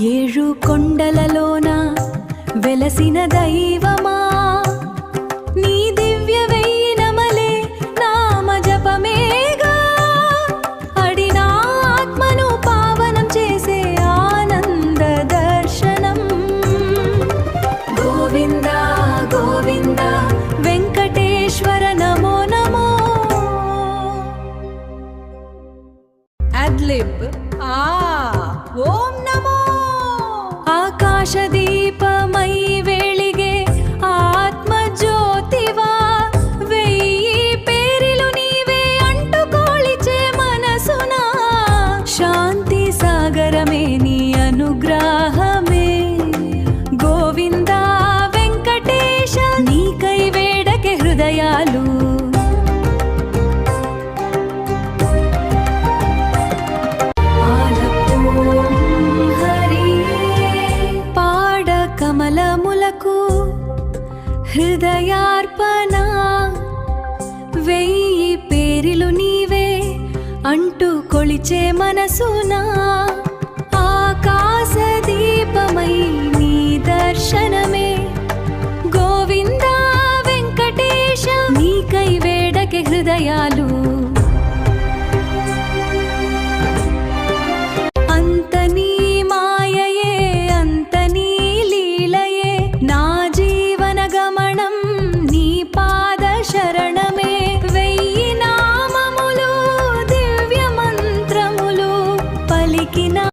ఏడు కొండలలోన వెలసిన దైవమా, నీ దివ్య వెయ్యినమలే నామ జపమేగా, అడిన ఆత్మను పావనం చేసే ఆనంద దర్శనం. గోవింద గోవింద వెంకటేశ్వర నమో నమో. అడ్లిబ్ ఓం నమో. ఆకాశదీపమై వెలిగే ఆత్మజ్యోతివా, వెయ్యి పేరిలు నీవే అంటూ కొలిచే మనసున, శాంతి సాగరమే నీ అనుగ్రహమే. గోవింద వెంకటేశ నీకై వేడకే హృదయాలు, కమలములకు హృదయార్పణ, వెయ్యి పేరిలు నీవే అంటూ కొలిచే మనసున, ఆకాశ దీపమై నీ దర్శనమే. గోవింద వెంకటేశ నీకై వేడకే హృదయాలు.